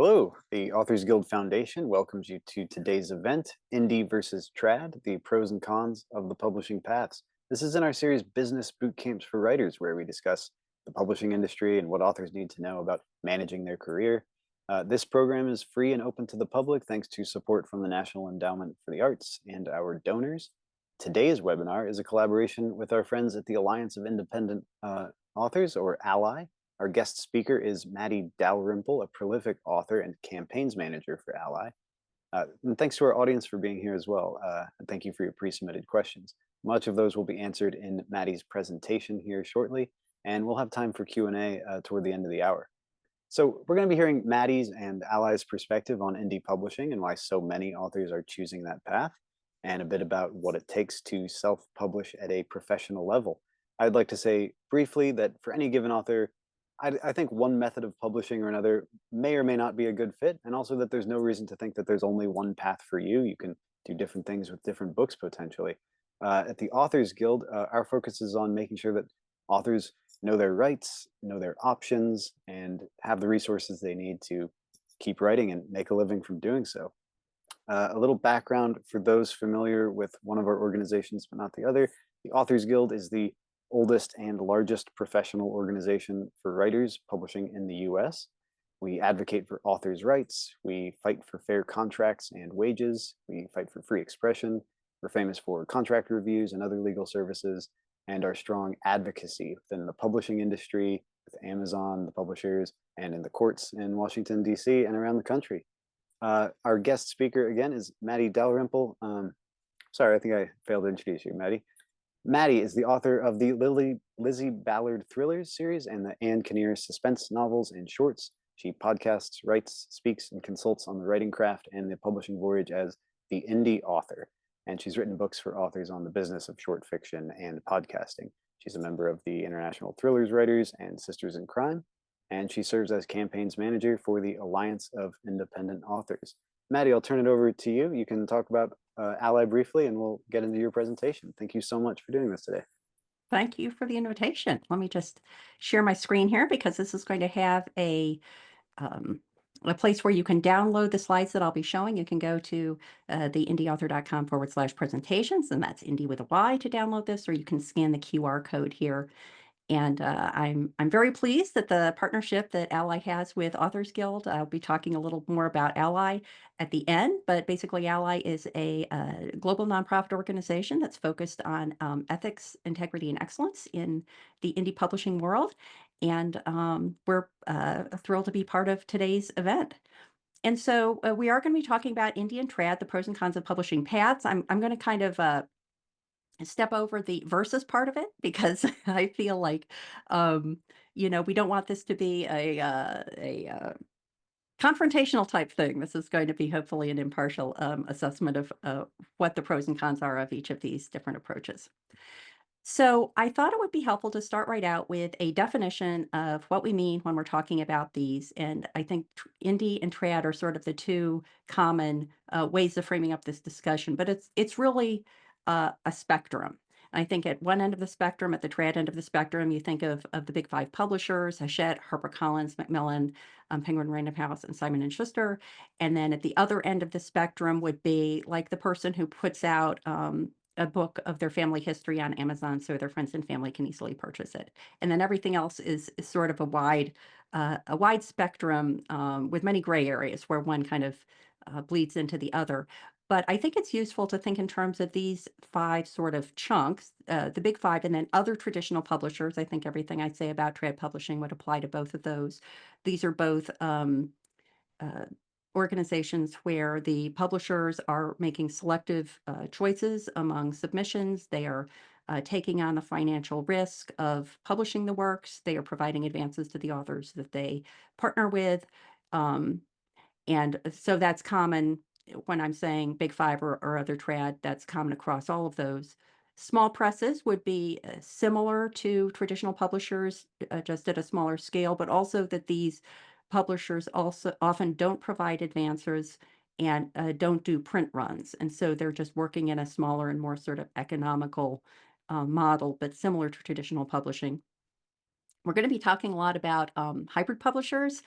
Hello, the Authors Guild Foundation welcomes you to today's event, Indie versus Trad, the pros and cons of the publishing paths. This is in our series Business Boot Camps for Writers, where we discuss the publishing industry and what authors need to know about managing their career. This program is free and open to the public thanks to support from the National Endowment for the Arts and our donors. Today's webinar is a collaboration with our friends at the Alliance of Independent Authors, or ALLi. Our guest speaker is Matty Dalrymple, a prolific author and campaigns manager for ALLi. And thanks to our audience for being here as well. And thank you for your pre-submitted questions. Much of those will be answered in Matty's presentation here shortly, and we'll have time for Q&A toward the end of the hour. So we're going to be hearing Matty's and ALLi's perspective on indie publishing and why so many authors are choosing that path, and a bit about what it takes to self-publish at a professional level. I'd like to say briefly that for any given author, I think one method of publishing or another may or may not be a good fit, and also that there's no reason to think that there's only one path for you. You can do different things with different books potentially. At the Authors Guild, our focus is on making sure that authors know their rights, know their options, and have the resources they need to keep writing and make a living from doing so. A little background for those familiar with one of our organizations but not the other. The Authors Guild is the oldest and largest professional organization for writers publishing in the US. We advocate for authors' rights. We fight for fair contracts and wages. We fight for free expression. We're famous for contract reviews and other legal services, and our strong advocacy within the publishing industry, with Amazon, the publishers, and in the courts in Washington, D.C. and around the country. Our guest speaker again is Matty Dalrymple. Sorry, I think I failed to introduce you, Matty. Matty is the author of the Lizzie Ballard Thrillers series and the Anne Kinnear suspense novels and shorts. She podcasts, writes, speaks, and consults on the writing craft and the publishing voyage as the Indy Author. And she's written books for authors on the business of short fiction and podcasting. She's a member of the International Thrillers Writers and Sisters in Crime, and she serves as campaigns manager for the Alliance of Independent Authors. Matty, I'll turn it over to you. You can talk about ALLi briefly, and we'll get into your presentation. Thank you so much for doing this today. Thank you for the invitation. Let me just share my screen here because this is going to have a place where you can download the slides that I'll be showing. You can go to the indieauthor.com/presentations, and that's Indy with a Y to download this, or you can scan the QR code here. And I'm very pleased that the partnership that ALLi has with Authors Guild. I'll be talking a little more about ALLi at the end, but basically ALLi is a global nonprofit organization that's focused on ethics, integrity, and excellence in the indie publishing world. And we're thrilled to be part of today's event. And so we are going to be talking about indie and trad, the pros and cons of publishing paths. I'm going to kind of step over the versus part of it because I feel like, we don't want this to be a confrontational type thing. This is going to be hopefully an impartial assessment of what the pros and cons are of each of these different approaches. So I thought it would be helpful to start right out with a definition of what we mean when we're talking about these. And I think indie and trad are sort of the two common ways of framing up this discussion, but it's really a spectrum. I think at one end of the spectrum, at the trad end of the spectrum, you think of the big five publishers: Hachette, HarperCollins, Macmillan, Penguin Random House, and Simon and Schuster. And then at the other end of the spectrum would be like the person who puts out a book of their family history on Amazon so their friends and family can easily purchase it. And then everything else is sort of a wide spectrum with many gray areas where one kind of bleeds into the other. But I think it's useful to think in terms of these five sort of chunks, the big five, and then other traditional publishers. I think everything I say about trad publishing would apply to both of those. These are both organizations where the publishers are making selective choices among submissions. They are taking on the financial risk of publishing the works. They are providing advances to the authors that they partner with. And so that's common when I'm saying big five or other trad, that's common across all of those. Small presses would be similar to traditional publishers, just at a smaller scale, but also that these publishers also often don't provide advancers and don't do print runs. And so they're just working in a smaller and more sort of economical model, but similar to traditional publishing. We're going to be talking a lot about hybrid publishers.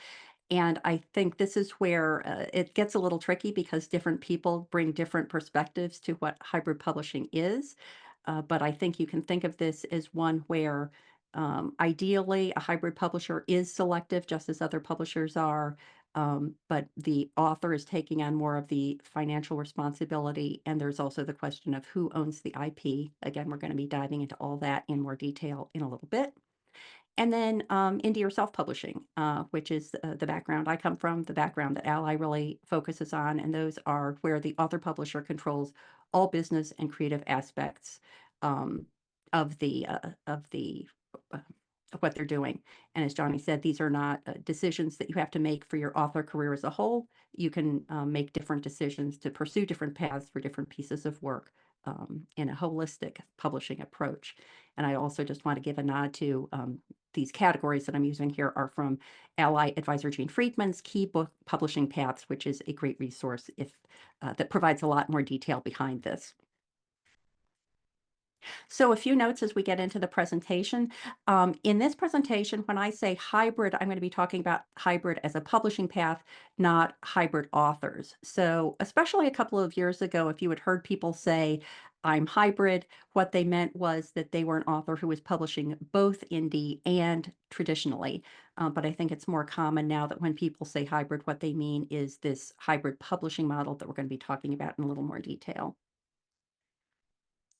And I think this is where it gets a little tricky because different people bring different perspectives to what hybrid publishing is. But I think you can think of this as one where ideally a hybrid publisher is selective, just as other publishers are. But the author is taking on more of the financial responsibility. And there's also the question of who owns the IP. Again, we're going to be diving into all that in more detail in a little bit. And then indie or self-publishing, which is the background I come from, the background that ALLi really focuses on, and those are where the author-publisher controls all business and creative aspects um, of the uh, of what they're doing. And as Johnny said, these are not decisions that you have to make for your author career as a whole. You can make different decisions to pursue different paths for different pieces of work in a holistic publishing approach. And I also just want to give a nod to these categories that I'm using here are from ALLi advisor Gene Friedman's Key Book Publishing Paths, which is a great resource if that provides a lot more detail behind this. So a few notes as we get into the presentation. In this presentation, when I say hybrid, I'm going to be talking about hybrid as a publishing path, not hybrid authors. So especially a couple of years ago, if you had heard people say, I'm hybrid, what they meant was that they were an author who was publishing both indie and traditionally. But I think it's more common now that when people say hybrid, what they mean is this hybrid publishing model that we're going to be talking about in a little more detail.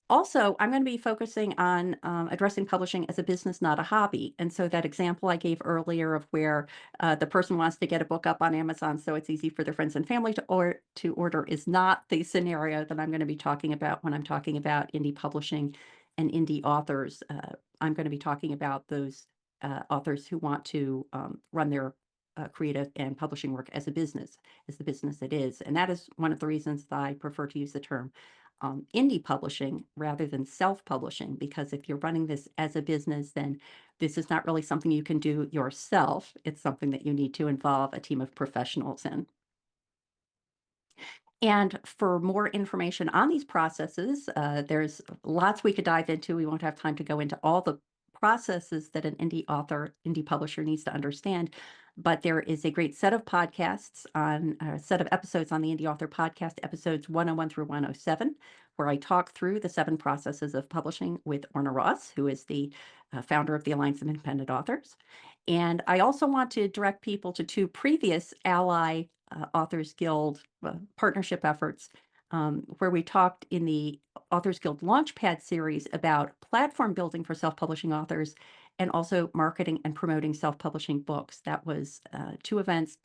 Also, I'm going to be focusing on addressing publishing as a business, not a hobby. And so that example I gave earlier of where the person wants to get a book up on Amazon so it's easy for their friends and family to order is not the scenario that I'm going to be talking about when I'm talking about indie publishing and indie authors. I'm going to be talking about those authors who want to run their creative and publishing work as a business, as the business it is. And that is one of the reasons that I prefer to use the term indie publishing rather than self-publishing, because if you're running this as a business, then this is not really something you can do yourself. It's something that you need to involve a team of professionals in. And for more information on these processes, there's lots we could dive into. We won't have time to go into all the processes that an indie author, indie publisher needs to understand. But there is a great set of podcasts on a set of episodes on the Indie Author podcast, episodes 101 through 107, where I talk through the 7 processes of publishing with Orna Ross, who is the founder of the Alliance of Independent Authors. And I also want to direct people to 2 previous ALLi Authors Guild partnership efforts, where we talked in the Authors Guild Launchpad series about platform building for self-publishing authors and also marketing and promoting self-publishing books. That was 2 events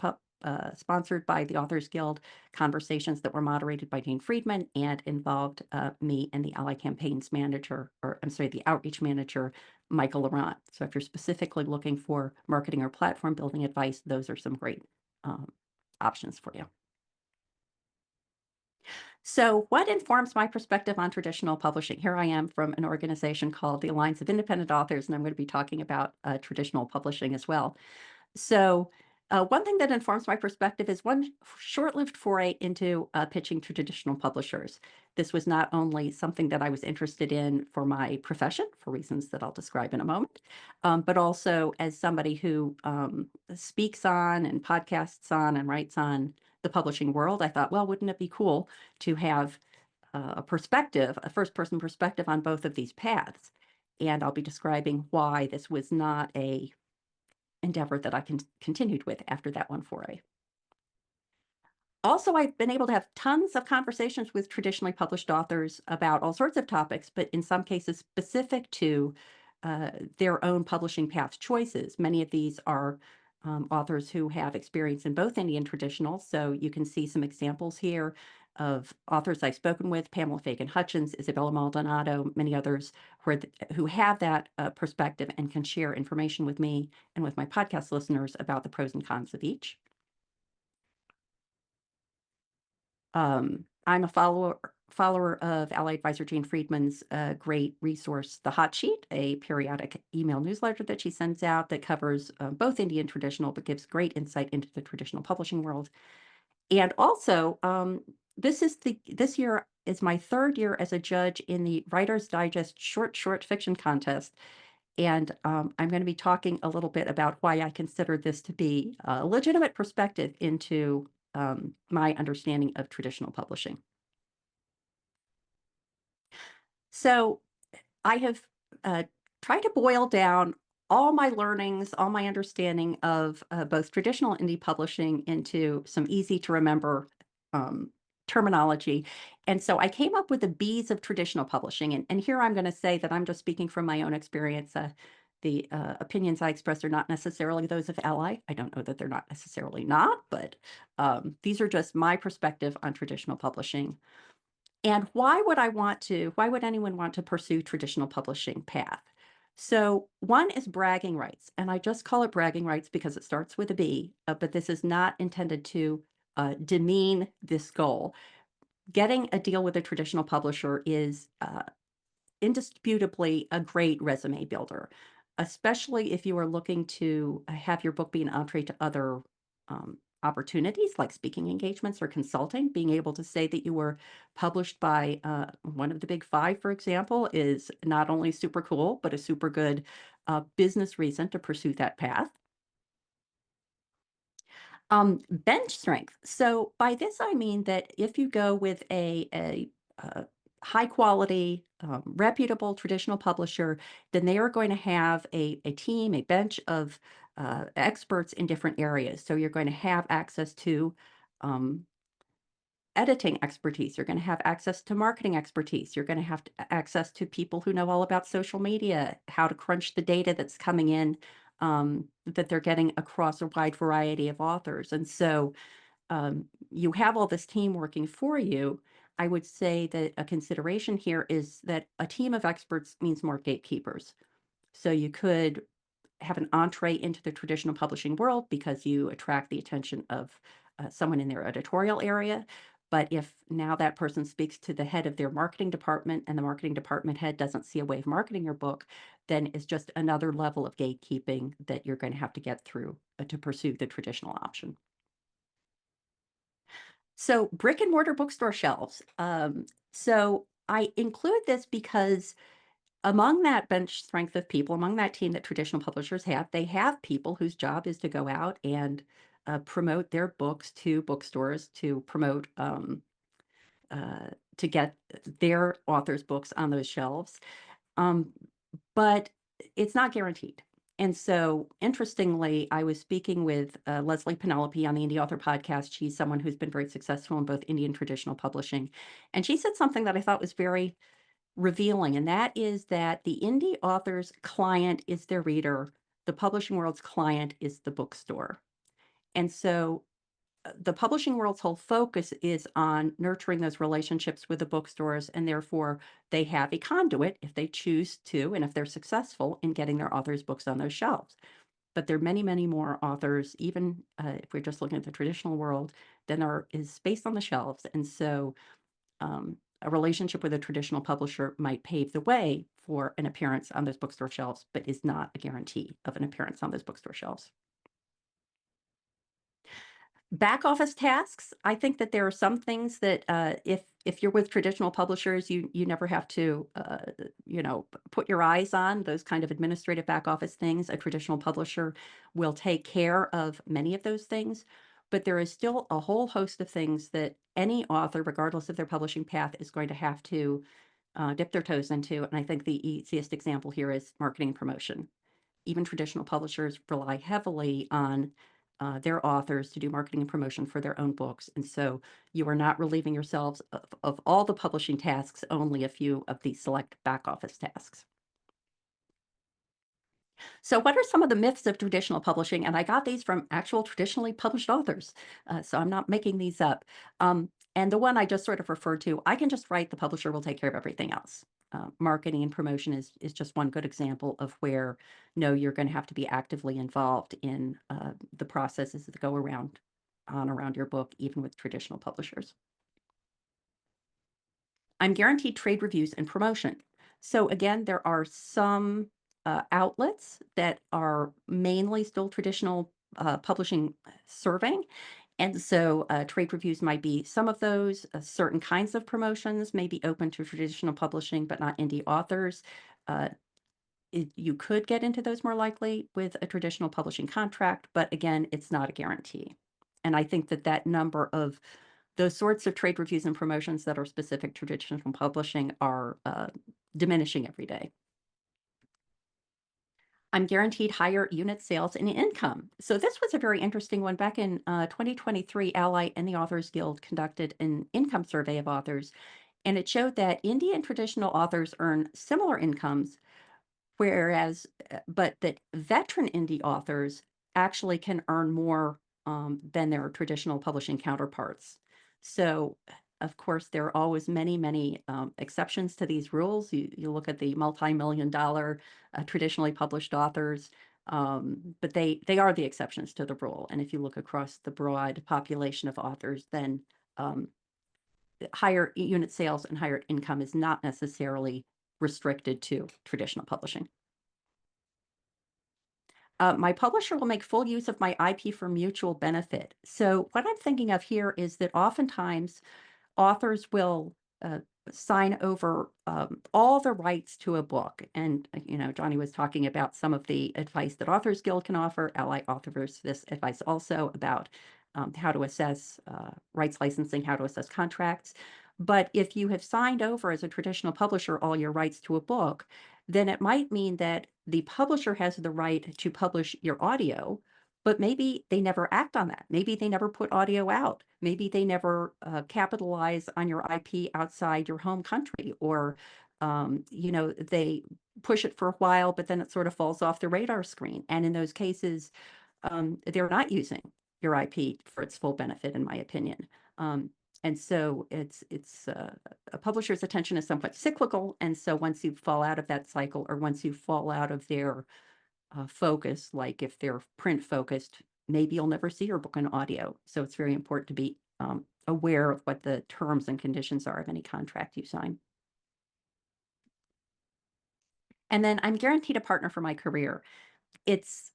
sponsored by the Authors Guild, conversations that were moderated by Jane Friedman and involved me and the ALLi campaigns manager, or I'm sorry, the outreach manager, Michael Laurent. So if you're specifically looking for marketing or platform building advice, those are some great options for you. So what informs my perspective on traditional publishing? Here I am from an organization called the Alliance of Independent Authors, and I'm going to be talking about traditional publishing as well. So one thing that informs my perspective is one short-lived foray into pitching to traditional publishers. This was not only something that I was interested in for my profession, for reasons that I'll describe in a moment, but also as somebody who speaks on and podcasts on and writes on the publishing world. I thought, well, wouldn't it be cool to have a perspective, a first-person perspective on both of these paths? And I'll be describing why this was not a endeavor that I continued with after that one foray. Also, I've been able to have tons of conversations with traditionally published authors about all sorts of topics, but in some cases specific to their own publishing path choices. Many of these are authors who have experience in both indie and traditional. So you can see some examples here of authors I've spoken with: Pamela Fagan Hutchins, Isabella Maldonado, many others who have that perspective and can share information with me and with my podcast listeners about the pros and cons of each. I'm a follower of ALLi advisor Jane Friedman's great resource, The Hot Sheet, a periodic email newsletter that she sends out that covers both indie and traditional, but gives great insight into the traditional publishing world. And also, this year is my 3rd year as a judge in the Writer's Digest short fiction contest. And I'm going to be talking a little bit about why I consider this to be a legitimate perspective into my understanding of traditional publishing. So I have uh, tried to boil down all my learnings, all my understanding of both traditional and indie publishing into some easy to remember um, terminology. And so I came up with the B's of traditional publishing. And here I'm going to say that I'm just speaking from my own experience. The opinions I express are not necessarily those of ALLi. I don't know that they're not necessarily not, but these are just my perspective on traditional publishing. And why would anyone want to pursue traditional publishing path? So one is bragging rights, and I just call it bragging rights because it starts with a B, but this is not intended to demean this goal. Getting a deal with a traditional publisher is indisputably a great resume builder, especially if you are looking to have your book be an entree to other opportunities like speaking engagements or consulting. Being able to say that you were published by one of the big five, for example, is not only super cool, but a super good business reason to pursue that path. Bench strength. So by this, I mean that if you go with a high quality, reputable traditional publisher, then they are going to have a team, a bench of experts in different areas. So you're going to have access to um, editing expertise. You're going to have access to marketing expertise. You're going to have access to people who know all about social media, how to crunch the data that's coming in that they're getting across a wide variety of authors. And so you have all this team working for you. I would say that a consideration here is that a team of experts means more gatekeepers. So you could have an entree into the traditional publishing world because you attract the attention of someone in their editorial area. But if now that person speaks to the head of their marketing department and the marketing department head doesn't see a way of marketing your book, then it's just another level of gatekeeping that you're going to have to get through to pursue the traditional option. So brick and mortar bookstore shelves. So I include this because among that bench strength of people, among that team that traditional publishers have, they have people whose job is to go out and promote their books to bookstores, to promote, uh, to get their authors' books on those shelves. Um, but it's not guaranteed. And so, interestingly, I was speaking with Leslie Penelope on the Indy Author podcast. She's someone who's been very successful in both indie and traditional publishing. And she said something that I thought was very revealing, and that is that the indie author's client is their reader, the publishing world's client is the bookstore. And so the publishing world's whole focus is on nurturing those relationships with the bookstores, and therefore they have a conduit if they choose to, and if they're successful in getting their authors' books on those shelves. But there are many, many more authors, even if we're just looking at the traditional world, than there is space on the shelves. And so a relationship with a traditional publisher might pave the way for an appearance on those bookstore shelves, but is not a guarantee of an appearance on those bookstore shelves. Back office tasks, I think that there are some things that if you're with traditional publishers, you never have to put your eyes on those kind of administrative back office things. A traditional publisher will take care of many of those things, but there is still a whole host of things that any author, regardless of their publishing path, is going to have to dip their toes into. And I think the easiest example here is marketing and promotion. Even traditional publishers rely heavily on their authors to do marketing and promotion for their own books. And so you are not relieving yourselves of all the publishing tasks, only a few of the select back office tasks. So, what are some of the myths of traditional publishing? And I got these from actual traditionally published authors. So, I'm not making these up. And the one I just sort of referred to, I can just write, the publisher will take care of everything else. Marketing and promotion is just one good example of where, no, you're going to have to be actively involved in the processes that go around your book, even with traditional publishers. I'm guaranteed trade reviews and promotion. So again, there are some outlets that are mainly still traditional publishing serving. And so trade reviews might be some of those. Certain kinds of promotions may be open to traditional publishing, but not indie authors. Uh, You could get into those more likely with a traditional publishing contract, but again, it's not a guarantee. And I think that that number of those sorts of trade reviews and promotions that are specific to traditional publishing are diminishing every day. I'm guaranteed higher unit sales and income. So this was a very interesting one. Back in 2023, ALLi and the Authors Guild conducted an income survey of authors, and it showed that indie and traditional authors earn similar incomes, whereas, but that veteran indie authors actually can earn more than their traditional publishing counterparts. So, of course, there are always many, many exceptions to these rules. You look at the multi-million dollar traditionally published authors, but they are the exceptions to the rule. And if you look across the broad population of authors, then um, higher unit sales and higher income is not necessarily restricted to traditional publishing. My publisher will make full use of my IP for mutual benefit. So what I'm thinking of here is that oftentimes authors will sign over all the rights to a book. And, Johnny was talking about some of the advice that Authors Guild can offer. ALLi offers this advice also about how to assess rights licensing, how to assess contracts. But if you have signed over as a traditional publisher all your rights to a book, then it might mean that the publisher has the right to publish your audio, but maybe they never act on that. Maybe they never put audio out. Maybe they never capitalize on your IP outside your home country, or they push it for a while, but then it sort of falls off the radar screen. And in those cases, they're not using your IP for its full benefit, in my opinion. And so a publisher's attention is somewhat cyclical. And so once you fall out of that cycle, or once you fall out of their focus, like if they're print focused, maybe you'll never see your book in audio. So it's very important to be aware of what the terms and conditions are of any contract you sign. And then I'm guaranteed a partner for my career. It's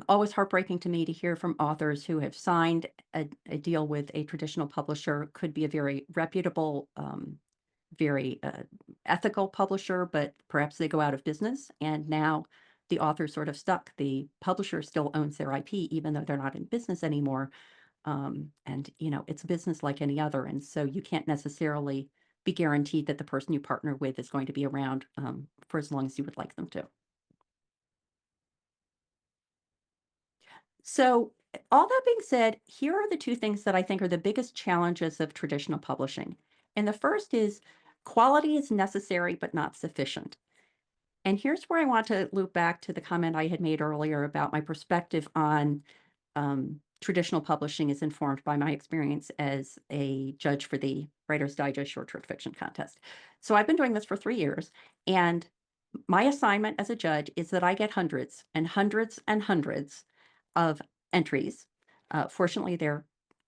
always heartbreaking to me to hear from authors who have signed a deal with a traditional publisher. Could be a very reputable, very ethical publisher, but perhaps they go out of business, and now the author's sort of stuck. The publisher still owns their IP, even though they're not in business anymore. And it's business like any other, and so you can't necessarily be guaranteed that the person you partner with is going to be around for as long as you would like them to. So, all that being said, here are the two things that I think are the biggest challenges of traditional publishing. And the first is quality is necessary but not sufficient. And here's where I want to loop back to the comment I had made earlier about my perspective on traditional publishing is informed by my experience as a judge for the Writer's Digest Short Fiction Contest. So I've been doing this for 3 years, and my assignment as a judge is that I get hundreds and hundreds and hundreds of entries. Fortunately, they're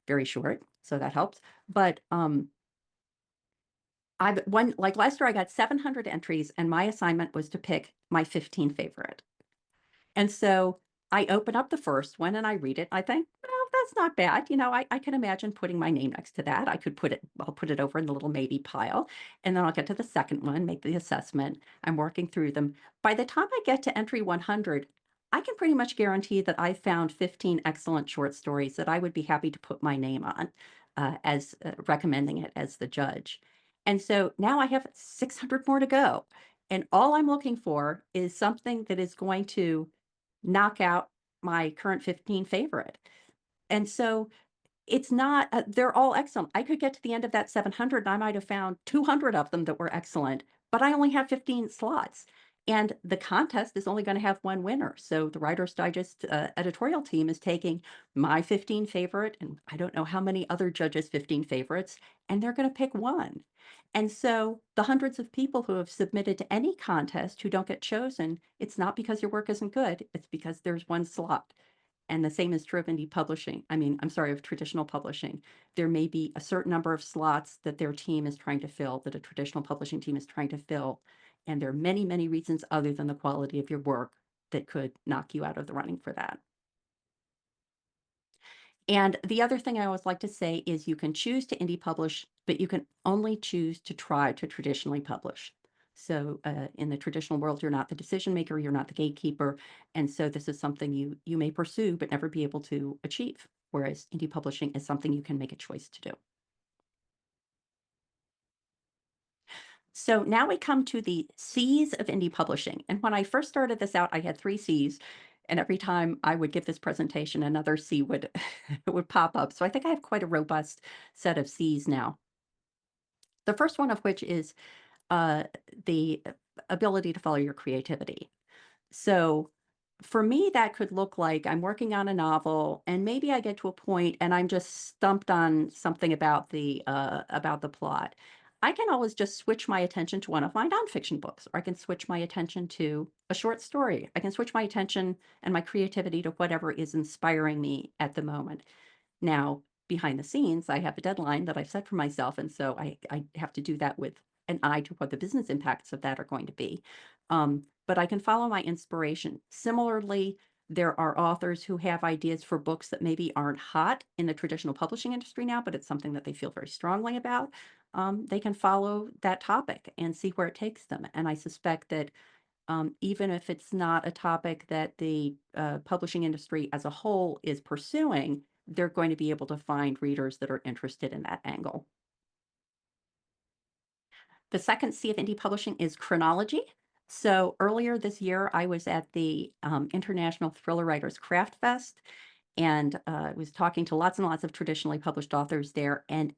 very short, so that helps. But like last year, I got 700 entries, and my assignment was to pick my 15 favorite. And so I open up the first one and I read it. I think, well, that's not bad. I can imagine putting my name next to that. I'll put it over in the little maybe pile. And then I'll get to the second one, make the assessment. I'm working through them. By the time I get to entry 100, I can pretty much guarantee that I found 15 excellent short stories that I would be happy to put my name on as recommending it as the judge. And so now I have 600 more to go. And all I'm looking for is something that is going to knock out my current 15 favorite. And so it's not, they're all excellent. I could get to the end of that 700 and I might have found 200 of them that were excellent, but I only have 15 slots. And the contest is only going to have one winner. So the Writer's Digest editorial team is taking my 15 favorite, and I don't know how many other judges' 15 favorites, and they're going to pick one. And so the hundreds of people who have submitted to any contest who don't get chosen, it's not because your work isn't good, it's because there's one slot. And the same is true of indie publishing. I'm sorry, of traditional publishing. There may be a certain number of slots that their team is trying to fill, that a traditional publishing team is trying to fill. And there are many, many reasons other than the quality of your work that could knock you out of the running for that. And the other thing I always like to say is you can choose to indie publish, but you can only choose to try to traditionally publish. So in the traditional world, you're not the decision maker, you're not the gatekeeper, and so this is something you may pursue but never be able to achieve. Whereas indie publishing is something you can make a choice to do. So now we come to the C's of indie publishing. And when I first started this out, I had three C's. And every time I would give this presentation, another C would would pop up. So I think I have quite a robust set of C's now. The first one of which is uh, the ability to follow your creativity. So for me, that could look like I'm working on a novel, and maybe I get to a point and I'm just stumped on something about the plot. I can always just switch my attention to one of my nonfiction books, or I can switch my attention to a short story. I can switch my attention and my creativity to whatever is inspiring me at the moment. Now, behind the scenes, I have a deadline that I've set for myself, and so I have to do that with an eye to what the business impacts of that are going to be. But I can follow my inspiration. Similarly, there are authors who have ideas for books that maybe aren't hot in the traditional publishing industry now, but it's something that they feel very strongly about. They can follow that topic and see where it takes them. And I suspect that even if it's not a topic that the publishing industry as a whole is pursuing, they're going to be able to find readers that are interested in that angle. The second C of indie publishing is chronology. So earlier this year, I was at the International Thriller Writers Craft Fest, and was talking to lots and lots of traditionally published authors there. And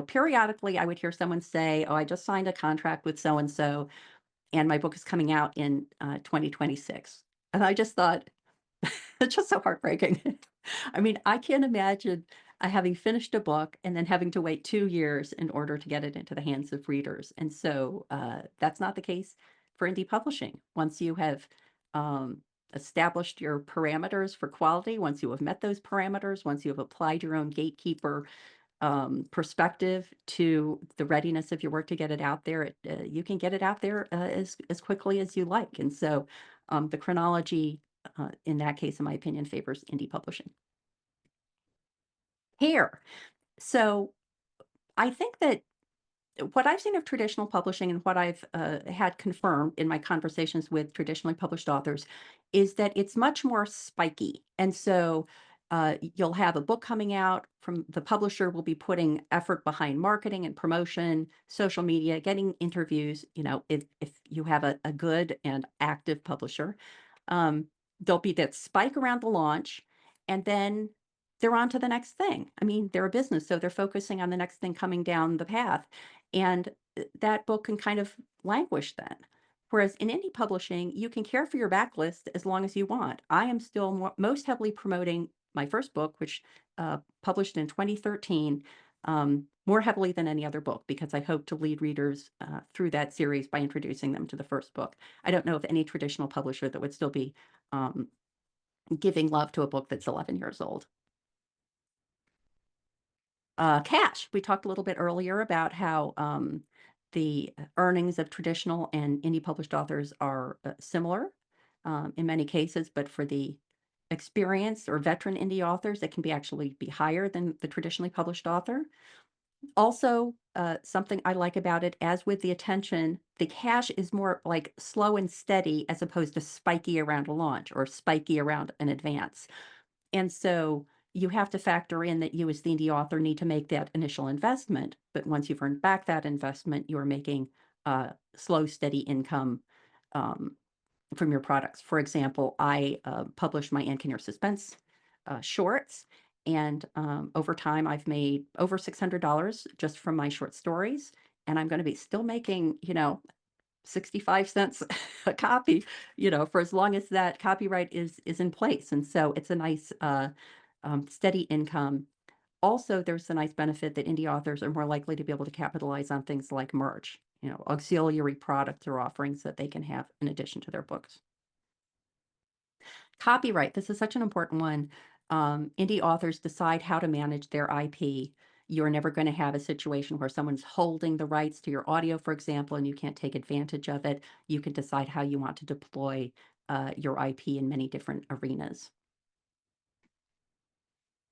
periodically I would hear someone say, "Oh, I just signed a contract with so and so, and my book is coming out in 2026." And I just thought, it's just so heartbreaking. I mean, I can't imagine having finished a book and then having to wait 2 years in order to get it into the hands of readers. And so that's not the case for indie publishing. Once you have um, established your parameters for quality, once you have met those parameters, once you have applied your own gatekeeper perspective to the readiness of your work to get it out there, you can get it out there as quickly as you like. And so the chronology, in that case, in my opinion, favors indie publishing. Here, so I think that what I've seen of traditional publishing and what I've had confirmed in my conversations with traditionally published authors is that it's much more spiky. And so you'll have a book coming out from the publisher will be putting effort behind marketing and promotion, social media, getting interviews. If you have a good and active publisher, um, there'll be that spike around the launch, and then they're on to the next thing. I mean, they're a business, so they're focusing on the next thing coming down the path. And that book can kind of languish then. Whereas in indie publishing, you can care for your backlist as long as you want. I am still most heavily promoting my first book, which published in 2013, more heavily than any other book, because I hope to lead readers through that series by introducing them to the first book. I don't know of any traditional publisher that would still be um, giving love to a book that's 11 years old. Cash. We talked a little bit earlier about how the earnings of traditional and indie published authors are similar in many cases, but for the experienced or veteran indie authors, it can be actually be higher than the traditionally published author. Also, something I like about it, as with the attention, the cash is more like slow and steady as opposed to spiky around a launch or spiky around an advance. And so you have to factor in that you as the indie author need to make that initial investment. But once you've earned back that investment, you are making slow, steady income um, from your products. For example, I published my Ann Kinnear suspense shorts. And over time, I've made over $600 just from my short stories. And I'm going to be still making, 65 cents a copy, for as long as that copyright is in place. And so it's a nice steady income. Also, there's a nice benefit that indie authors are more likely to be able to capitalize on things like merch, auxiliary products or offerings that they can have in addition to their books. Copyright, this is such an important one. Indie authors decide how to manage their IP. You're never going to have a situation where someone's holding the rights to your audio, for example, and you can't take advantage of it. You can decide how you want to deploy your IP in many different arenas.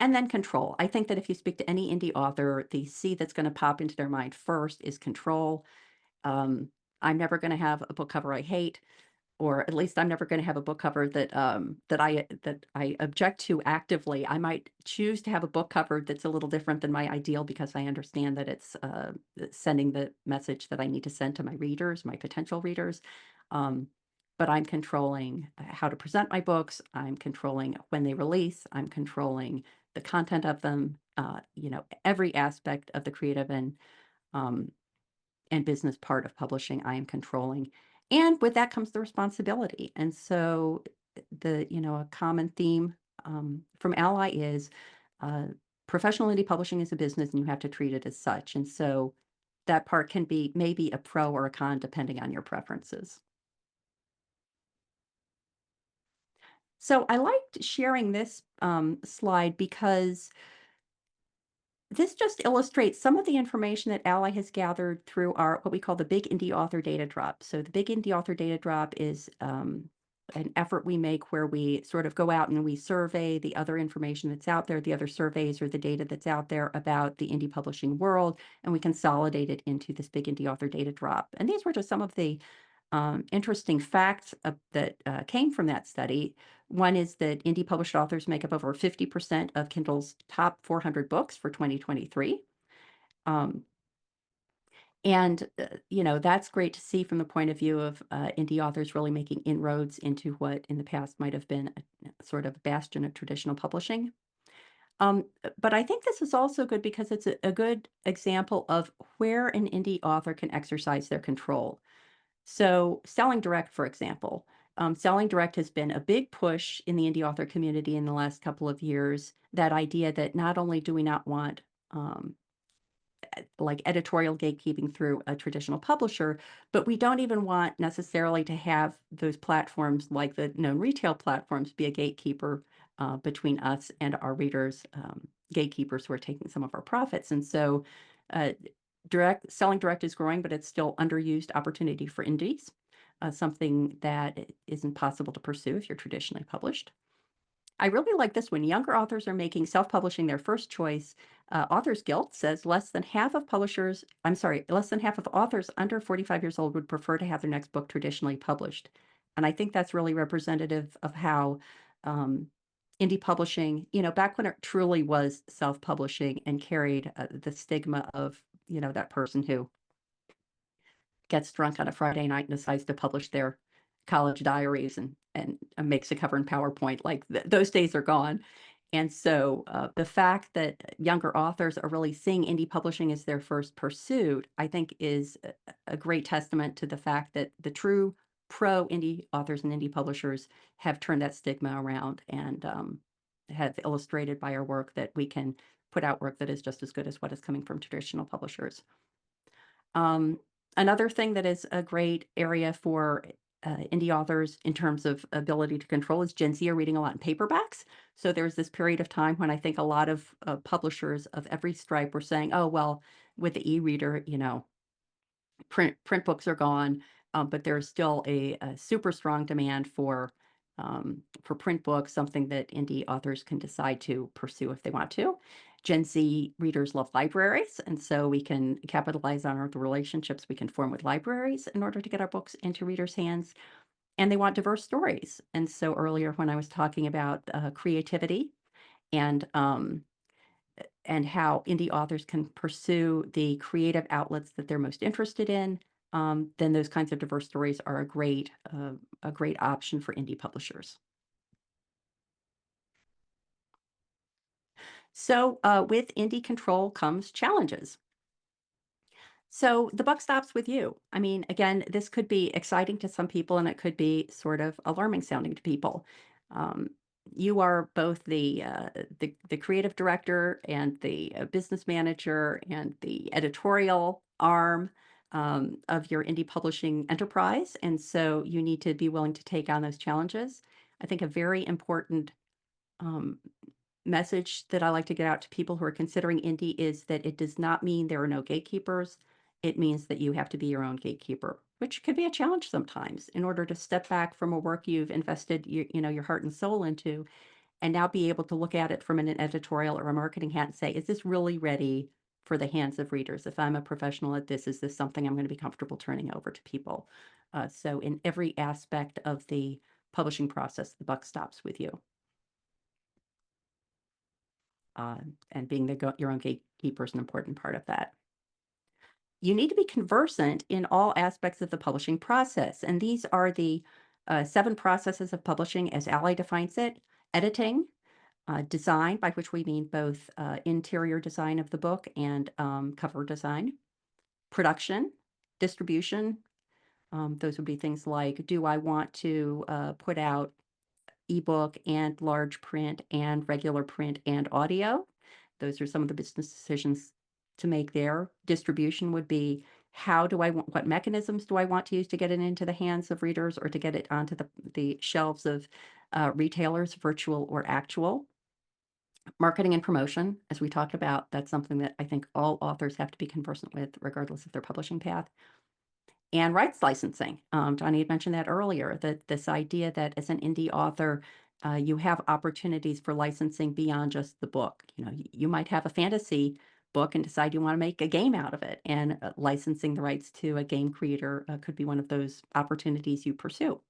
And then control. I think that if you speak to any indie author, the C that's going to pop into their mind first is control. Um, I'm never going to have a book cover I hate, or at least I'm never going to have a book cover that I object to actively. I might choose to have a book cover that's a little different than my ideal because I understand that it's sending the message that I need to send to my readers, my potential readers. Um, but I'm controlling how to present my books. I'm controlling when they release. I'm controlling the content of them. Every aspect of the creative um, and business part of publishing I am controlling. And with that comes the responsibility. And so a common theme from ALLi is uh, professional indie publishing is a business and you have to treat it as such. And so that part can be maybe a pro or a con depending on your preferences. So I liked sharing this slide because this just illustrates some of the information that ALLi has gathered through our what we call the Big Indie Author Data Drop. So the Big Indie Author Data Drop is an effort we make where we sort of go out and we survey the other information that's out there, the other surveys or the data that's out there about the indie publishing world, and we consolidate it into this Big Indie Author Data Drop. And these were just some of the interesting facts that came from that study. One is that indie published authors make up over 50% of Kindle's top 400 books for 2023. Um, that's great to see from the point of view of indie authors really making inroads into what in the past might have been a sort of bastion of traditional publishing. But I think this is also good because it's a good example of where an indie author can exercise their control. So selling direct, for example, selling direct has been a big push in the indie author community in the last couple of years. That idea that not only do we not want um, like editorial gatekeeping through a traditional publisher, but we don't even want necessarily to have those platforms like the known retail platforms be a gatekeeper between us and our readers, gatekeepers who are taking some of our profits. And so uh, selling direct is growing, but it's still underused opportunity for indies, something that isn't possible to pursue if you're traditionally published. I really like this one. Younger authors are making self-publishing their first choice. Authors Guild says less than half of authors under 45 years old would prefer to have their next book traditionally published. And I think that's really representative of how um, indie publishing, back when it truly was self-publishing and carried the stigma of, that person who gets drunk on a Friday night and decides to publish their college diaries and makes a cover in PowerPoint. Like those days are gone. And so the fact that younger authors are really seeing indie publishing as their first pursuit, I think is a great testament to the fact that the true pro indie authors and indie publishers have turned that stigma around and have illustrated by our work that we can put out work that is just as good as what is coming from traditional publishers. Um, Another thing that is a great area for indie authors in terms of ability to control is Gen Z are reading a lot in paperbacks. So there's this period of time when I think a lot of publishers of every stripe were saying, "Oh well, with the e-reader, print books are gone, but there's still a super strong demand for print books, something that indie authors can decide to pursue if they want to. Gen Z readers love libraries, and so we can capitalize on the relationships we can form with libraries in order to get our books into readers' hands. And they want diverse stories. And so earlier, when I was talking about creativity and how indie authors can pursue the creative outlets that they're most interested in, then those kinds of diverse stories are a great option for indie publishers. So with indie control comes challenges. So the buck stops with you. I mean, again, this could be exciting to some people and it could be sort of alarming sounding to people. Um, you are both the creative director and the business manager and the editorial arm of your indie publishing enterprise, and so you need to be willing to take on those challenges. I think a very important um, message that I like to get out to people who are considering indie is that it does not mean there are no gatekeepers. It means that you have to be your own gatekeeper, which can be a challenge sometimes in order to step back from a work you've invested your heart and soul into and now be able to look at it from an editorial or a marketing hat and say, is this really ready for the hands of readers. If I'm a professional at this, is this something I'm going to be comfortable turning over to people? So in every aspect of the publishing process, the buck stops with you. And being your own gatekeeper is an important part of that. You need to be conversant in all aspects of the publishing process. And these are the 7 processes of publishing as ALLi defines it: editing, design, by which we mean both interior design of the book and cover design, production, distribution. Those would be things like, do I want to put out ebook and large print and regular print and audio? Those are some of the business decisions to make there. Distribution would be, how do I want, what mechanisms do I want to use to get it into the hands of readers or to get it onto the shelves of retailers, virtual or actual. Marketing and promotion, as we talked about, that's something that I think all authors have to be conversant with, regardless of their publishing path. And rights licensing. Johnny had mentioned that earlier, that this idea that as an indie author, you have opportunities for licensing beyond just the book. You know, you might have a fantasy book and decide you want to make a game out of it, and licensing the rights to a game creator could be one of those opportunities you pursue.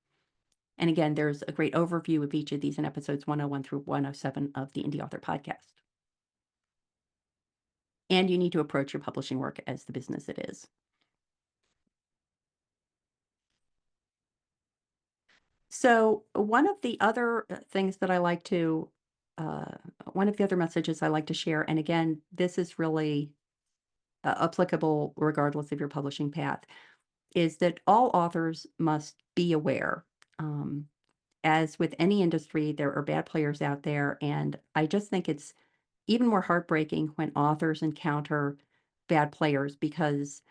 And again, there's a great overview of each of these in episodes 101 through 107 of the Indie Author podcast. And you need to approach your publishing work as the business it is. So one of the other things that I like to, uh, one of the other messages I like to share, and again, this is really applicable regardless of your publishing path, is that all authors must be aware. Um, as with any industry, there are bad players out there, and I just think it's even more heartbreaking when authors encounter bad players because,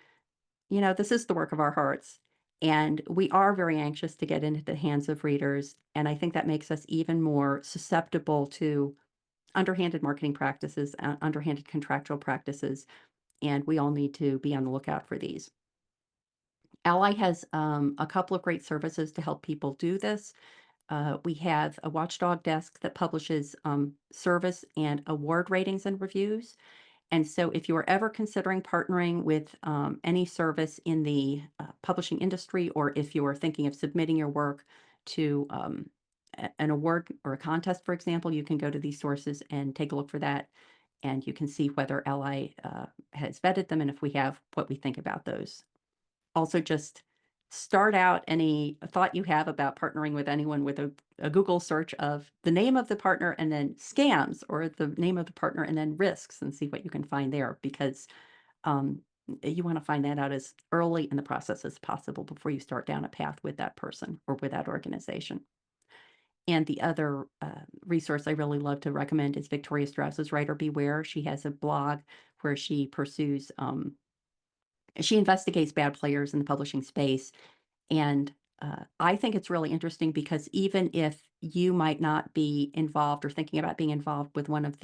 you know, this is the work of our hearts. And we are very anxious to get into the hands of readers. And I think that makes us even more susceptible to underhanded marketing practices, underhanded contractual practices. And we all need to be on the lookout for these. ALLi has a couple of great services to help people do this. We have a watchdog desk that publishes service and award ratings and reviews. And so if you are ever considering partnering with any service in the publishing industry, or if you are thinking of submitting your work to an award or a contest, for example, you can go to these sources and take a look for that. And you can see whether ALLi has vetted them and if we have, what we think about those. Also, just start out any thought you have about partnering with anyone with a Google search of the name of the partner and then scams, or the name of the partner and then risks, and see what you can find there, because um, you want to find that out as early in the process as possible before you start down a path with that person or with that organization. And the other resource I really love to recommend is Victoria Strauss's Writer Beware. She has a blog where she pursues she investigates bad players in the publishing space. And I think it's really interesting because even if you might not be involved or thinking about being involved with one of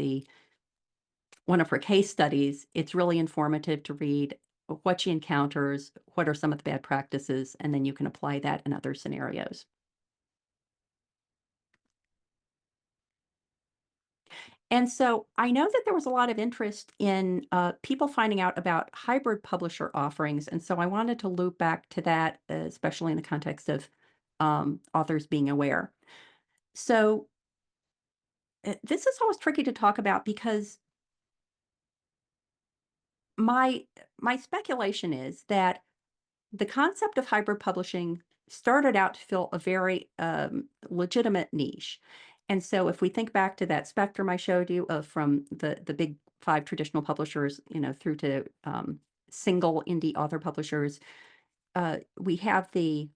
her case studies, it's really informative to read what she encounters, what are some of the bad practices, and then you can apply that in other scenarios. And so I know that there was a lot of interest in people finding out about hybrid publisher offerings. And so I wanted to loop back to that, especially in the context of authors being aware. So this is always tricky to talk about because my my speculation is that the concept of hybrid publishing started out to fill a very legitimate niche. And so if we think back to that spectrum I showed you of from the big 5 traditional publishers, you know, through to single indie author publishers, we have the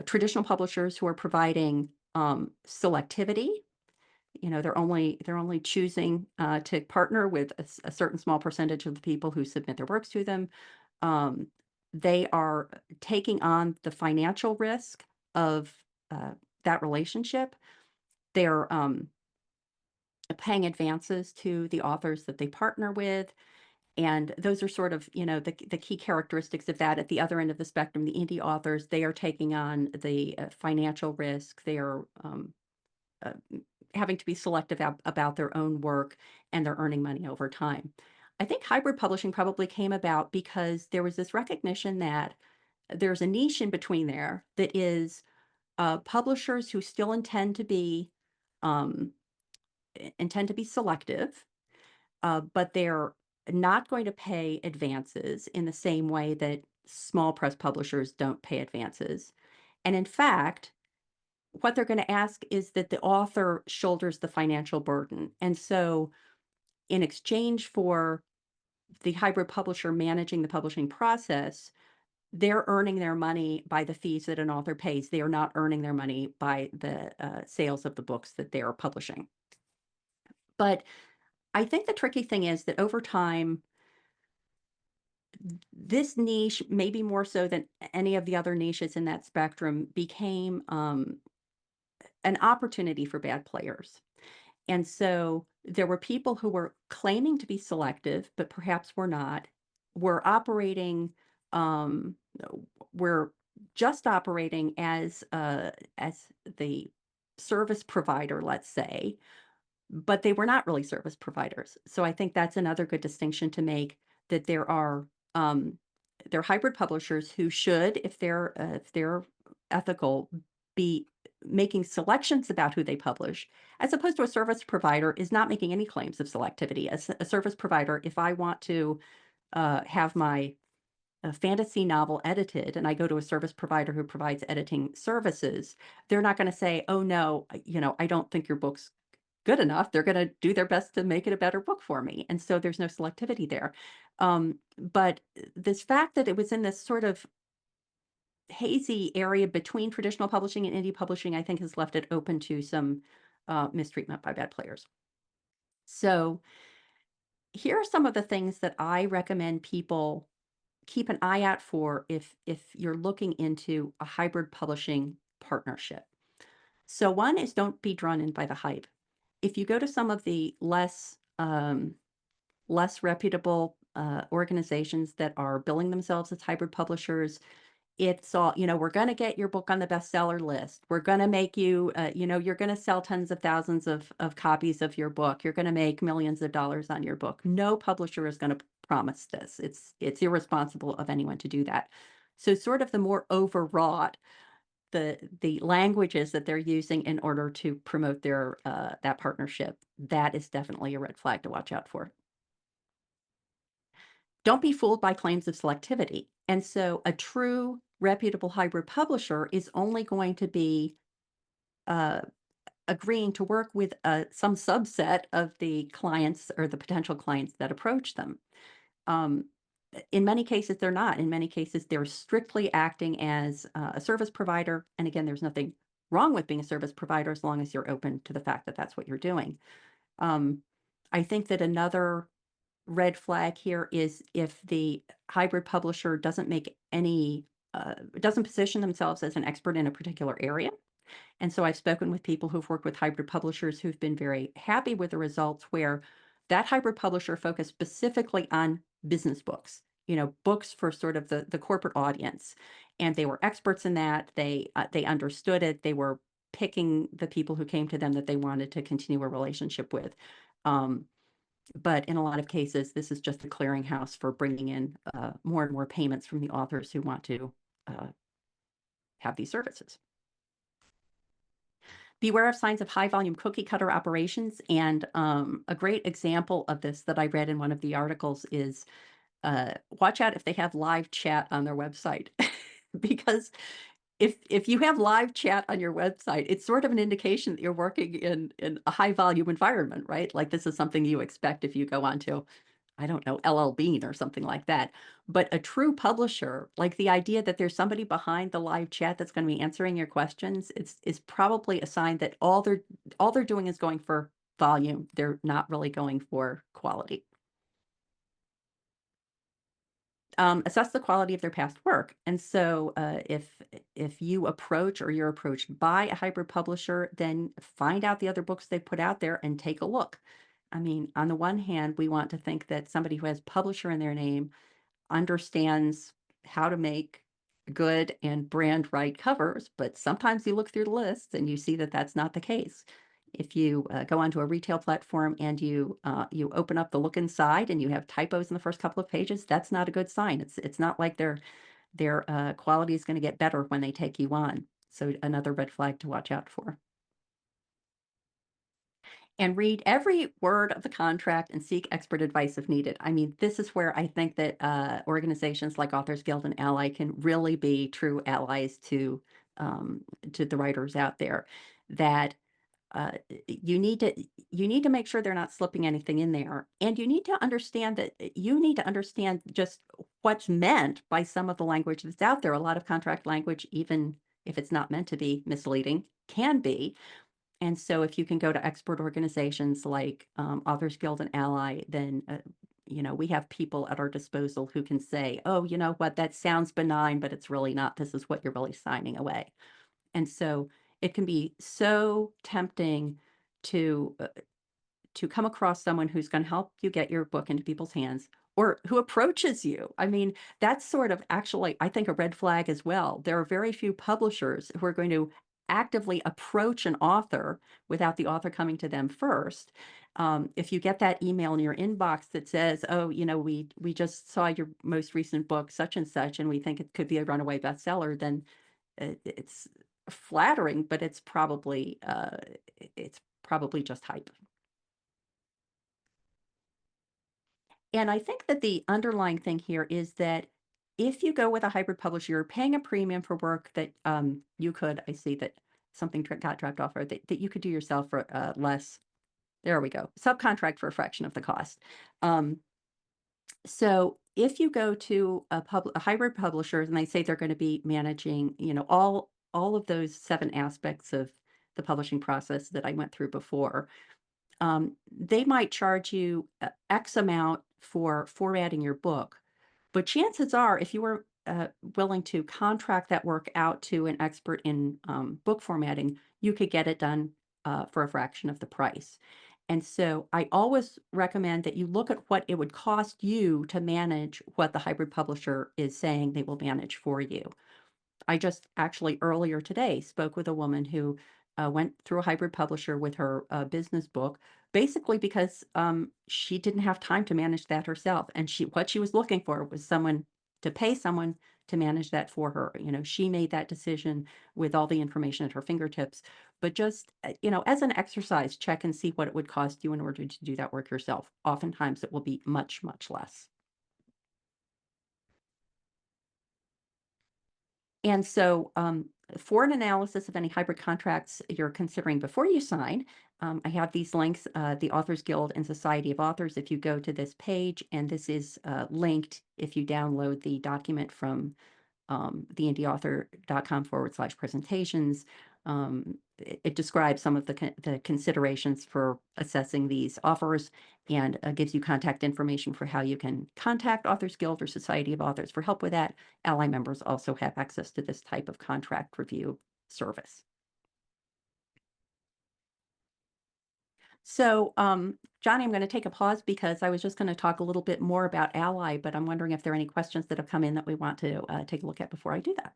traditional publishers who are providing selectivity. You know, they're only choosing to partner with a certain small percentage of the people who submit their works to them. Um, they are taking on the financial risk of uh, that relationship. They're paying advances to the authors that they partner with. And those are sort of, you know, the key characteristics of that. At the other end of the spectrum, the indie authors, they are taking on the financial risk. They are uh, having to be selective about their own work, and they're earning money over time. I think hybrid publishing probably came about because there was this recognition that there's a niche in between there that is publishers who still um, intend to be selective, but they're not going to pay advances in the same way that small press publishers don't pay advances. And in fact, what they're going to ask is that the author shoulders the financial burden. And so, in exchange for the hybrid publisher managing the publishing process, they're earning their money by the fees that an author pays. They are not earning their money by the sales of the books that they are publishing. But I think the tricky thing is that over time, this niche, maybe more so than any of the other niches in that spectrum, became an opportunity for bad players. And so there were people who were claiming to be selective, but perhaps were not, were operating, um, were just operating as the service provider, let's say, but they were not really service providers. So I think that's another good distinction to make, that um, there are hybrid publishers who should, if they're ethical, be making selections about who they publish, as opposed to a service provider is not making any claims of selectivity. As a service provider, if I want to have my fantasy novel edited and I go to a service provider who provides editing services, they're not going to say, "Oh no, I don't think your book's good enough." They're gonna do their best to make it a better book for me, and so there's no selectivity there. But this fact that it was in this sort of hazy area between traditional publishing and indie publishing, I think has left it open to some mistreatment by bad players. So here are some of the things that I recommend people keep an eye out for if you're looking into a hybrid publishing partnership. So one is, don't be drawn in by the hype. If you go to some of the less reputable organizations that are billing themselves as hybrid publishers, it's all, we're going to get your book on the bestseller list. We're going to make you, you're going to sell tens of thousands of copies of your book. You're going to make millions of dollars on your book. No publisher is going to promise this. It's irresponsible of anyone to do that. So sort of the more overwrought the languages that they're using in order to promote their that partnership, that is definitely a red flag to watch out for. Don't be fooled by claims of selectivity. And so a true reputable hybrid publisher is only going to be uh, agreeing to work with some subset of the clients or the potential clients that approach them. Um, in many cases, they're not. In many cases, they're strictly acting as a service provider. And again, there's nothing wrong with being a service provider as long as you're open to the fact that that's what you're doing. Um, I think that another red flag here is if the hybrid publisher doesn't position themselves as an expert in a particular area. And so I've spoken with people who've worked with hybrid publishers who've been very happy with the results, where that hybrid publisher focused specifically on business books, books for sort of the corporate audience. And they were experts in that. They understood it. They were picking the people who came to them that they wanted to continue a relationship with. Um, but in a lot of cases, this is just a clearinghouse for bringing in more and more payments from the authors who want to uh, have these services. Beware of signs of high volume cookie cutter operations. And a great example of this that I read in one of the articles is watch out if they have live chat on their website. Because if you have live chat on your website, it's sort of an indication that you're working in a high volume environment, right? Like this is something you expect if you go onto, I don't know, LL Bean or something like that. But a true publisher, like the idea that there's somebody behind the live chat that's going to be answering your questions, is probably a sign that all they're doing is going for volume. They're not really going for quality. Assess the quality of their past work. And so if you approach or you're approached by a hybrid publisher, then find out the other books they put out there and take a look. I mean, on the one hand, we want to think that somebody who has publisher in their name understands how to make good and brand right covers, but sometimes you look through the lists and you see that that's not the case. If you go onto a retail platform and you open up the look inside and you have typos in the first couple of pages, that's not a good sign. It's not like their quality is going to get better when they take you on. So another red flag to watch out for. And read every word of the contract and seek expert advice if needed. I mean, this is where I think that organizations like Authors Guild and ALLi can really be true allies to the writers out there. That you need to make sure they're not slipping anything in there, and you need to understand that you need to understand just what's meant by some of the language that's out there. A lot of contract language, even if it's not meant to be misleading, can be. And so if you can go to expert organizations like Authors Guild and ALLi, then we have people at our disposal who can say, "Oh, you know what? That sounds benign, but it's really not. This is what you're really signing away." And so it can be so tempting to to come across someone who's going to help you get your book into people's hands or who approaches you. I mean, that's sort of actually, I think, a red flag as well. There are very few publishers who are going to actively approach an author without the author coming to them first. If you get that email in your inbox that says, "Oh, we just saw your most recent book, such and such, and we think it could be a runaway bestseller," then it's flattering, but it's probably just hype. And I think that the underlying thing here is that if you go with a hybrid publisher, you're paying a premium for work that you could, I see that something got dropped off, or that you could do yourself for less. There we go. Subcontract for a fraction of the cost. Um, so if you go to a hybrid publisher and they say they're going to be managing, all of those 7 aspects of the publishing process that I went through before, they might charge you X amount for formatting your book. But chances are, if you were willing to contract that work out to an expert in book formatting, you could get it done for a fraction of the price. And so I always recommend that you look at what it would cost you to manage what the hybrid publisher is saying they will manage for you. I just actually earlier today spoke with a woman who went through a hybrid publisher with her business book, basically because she didn't have time to manage that herself, and what she was looking for was someone to pay someone to manage that for her. She made that decision with all the information at her fingertips, but just as an exercise, check and see what it would cost you in order to do that work yourself. Oftentimes, it will be much, much less. And so, for an analysis of any hybrid contracts you're considering before you sign, I have these links, the Authors Guild and Society of Authors. If you go to this page, and this is linked if you download the document from the indieauthor.com/presentations. It describes some of the considerations for assessing these offers and gives you contact information for how you can contact Authors Guild or Society of Authors for help with that. ALLi members also have access to this type of contract review service. So, Johnny, I'm going to take a pause because I was just going to talk a little bit more about ALLi, but I'm wondering if there are any questions that have come in that we want to take a look at before I do that.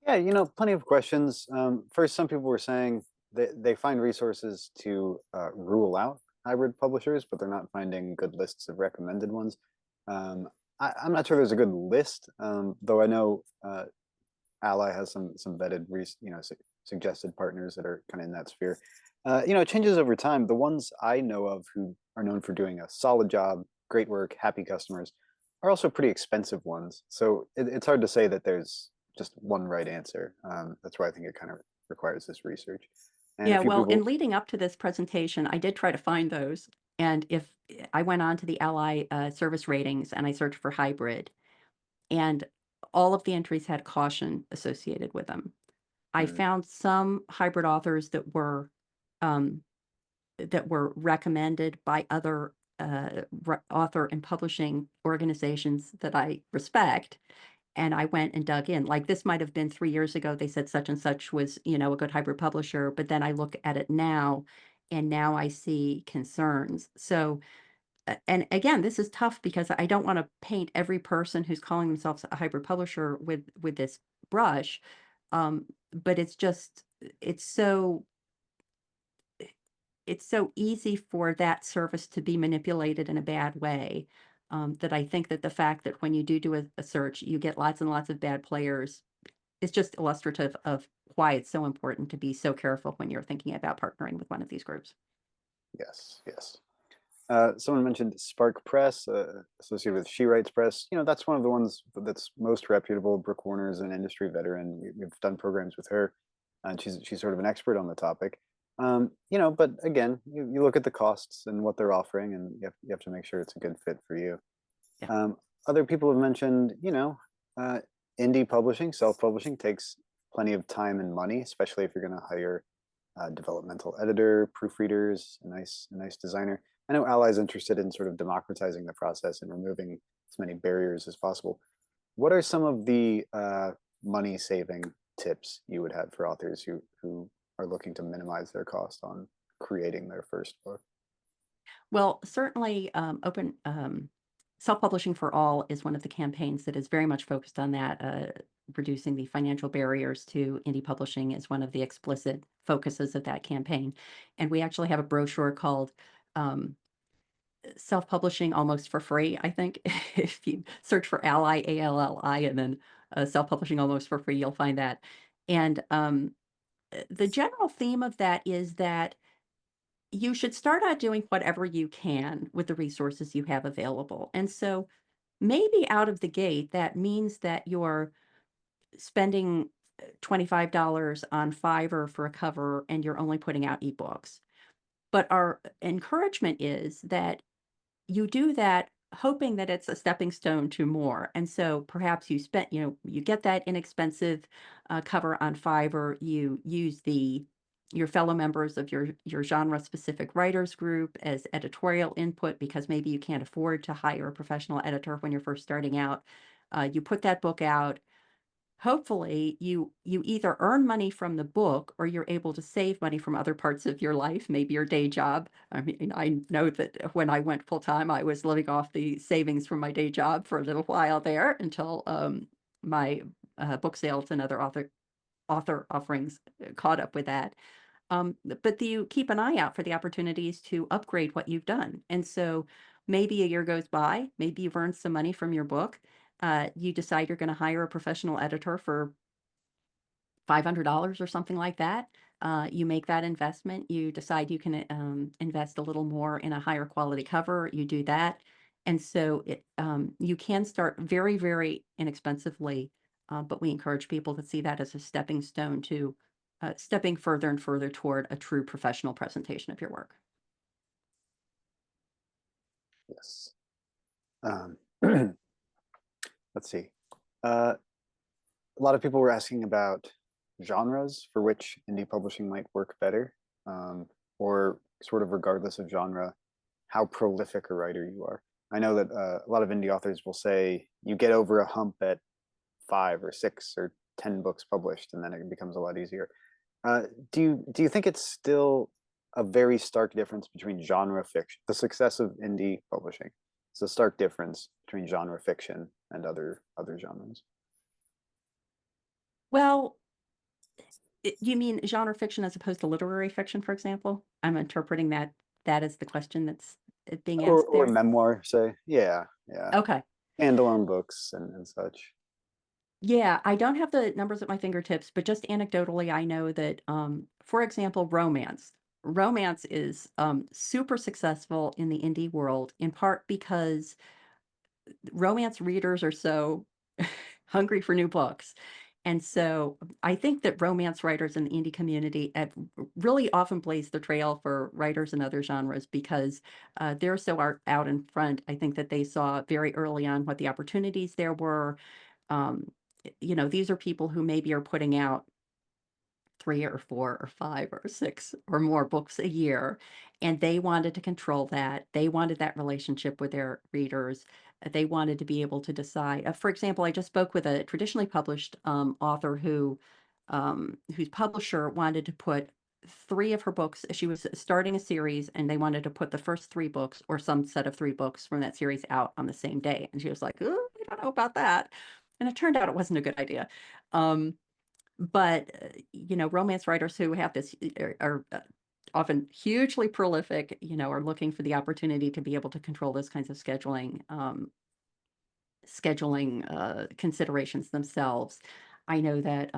Yeah, plenty of questions. First, some people were saying they find resources to rule out hybrid publishers, but they're not finding good lists of recommended ones. I'm not sure there's a good list, though I know Ally has some vetted, suggested partners that are kind of in that sphere. It changes over time. The ones I know of who are known for doing a solid job, great work, happy customers, are also pretty expensive ones. So it's hard to say that there's just one right answer. That's why I think it kind of requires this research. And a Yeah, few well, in people, leading up to this presentation, I did try to find those. And if I went on to the ALLi service ratings and I searched for hybrid, and all of the entries had caution associated with them. I hmm, found some hybrid authors um, that were recommended by other author and publishing organizations that I respect, and I went and dug in. Like, this might have been 3 years ago, they said such and such was, a good hybrid publisher, but then I look at it now, and now I see concerns. So, and again, this is tough because I don't wanna paint every person who's calling themselves a hybrid publisher with this brush, but it's just it's so it's so easy for that service to be manipulated in a bad way, that I think that the fact that when you do a search, you get lots and lots of bad players is just illustrative of why it's so important to be so careful when you're thinking about partnering with one of these groups. Yes, yes. Someone mentioned Spark Press, associated with She Writes Press. That's one of the ones that's most reputable. Brooke Warner is an industry veteran. We've done programs with her, and she's sort of an expert on the topic. But again, you look at the costs and what they're offering, and you have to make sure it's a good fit for you. Yeah. Um, Other people have mentioned, uh, indie publishing, self-publishing takes plenty of time and money, especially if you're going to hire a developmental editor, proofreaders, a nice designer. I know Alli's interested in sort of democratizing the process and removing as many barriers as possible. What are some of the money-saving tips you would have for authors who are looking to minimize their cost on creating their first book? Well, certainly, self-publishing for all is one of the campaigns that is very much focused on that. Reducing the financial barriers to indie publishing is one of the explicit focuses of that campaign. And we actually have a brochure called um, Self-Publishing Almost for Free, I think. If you search for ALLi, ALLi, and then Self-Publishing Almost for Free, you'll find that. And the general theme of that is that you should start out doing whatever you can with the resources you have available. And so maybe out of the gate, that means that you're spending $25 on Fiverr for a cover and you're only putting out ebooks. But our encouragement is that you do that hoping that it's a stepping stone to more. And so perhaps you get that inexpensive cover on Fiverr, you use your fellow members of your genre specific writers group as editorial input because maybe you can't afford to hire a professional editor when you're first starting out. You put that book out. Hopefully, you either earn money from the book or you're able to save money from other parts of your life, maybe your day job. I mean, I know that when I went full time, I was living off the savings from my day job for a little while there until my book sales and other author offerings caught up with that. But you keep an eye out for the opportunities to upgrade what you've done. And so maybe a year goes by, maybe you've earned some money from your book. You decide you're going to hire a professional editor for $500 or something like that. You make that investment. You decide you can invest a little more in a higher quality cover. You do that. And so you can start very, very inexpensively, but we encourage people to see that as a stepping stone to stepping further and further toward a true professional presentation of your work. Yes. Let's see. Uh, a lot of people were asking about genres for which indie publishing might work better, or sort of regardless of genre, how prolific a writer you are. I know that a lot of indie authors will say you get over a hump at 5 or 6 or 10 books published, and then it becomes a lot easier. Do you think it's still a very stark difference between genre fiction, the success of indie publishing? It's a stark difference between genre fiction and other genres. Well, you mean genre fiction as opposed to literary fiction, for example? I'm interpreting that as the question that's being asked Or there. memoir, say. Yeah, yeah. Okay. Standalone books and such. Yeah, I don't have the numbers at my fingertips, but just anecdotally, I know that, for example, romance. Romance is super successful in the indie world, in part because romance readers are so hungry for new books. And so I think that romance writers in the indie community have really often blazed the trail for writers in other genres because they're so out in front. I think that they saw very early on what the opportunities there were. Um, these are people who maybe are putting out 3 or 4 or 5 or 6 or more books a year, and they wanted to control that. They wanted that relationship with their readers. They wanted to be able to decide. For example, I just spoke with a traditionally published author whose publisher wanted to put 3 of her books. She was starting a series, and they wanted to put the first 3 books or some set of 3 books from that series out on the same day. And she was like, "Ooh, I don't know about that." And it turned out it wasn't a good idea. Um, but romance writers who have this are often hugely prolific, are looking for the opportunity to be able to control those kinds of scheduling considerations themselves. I know that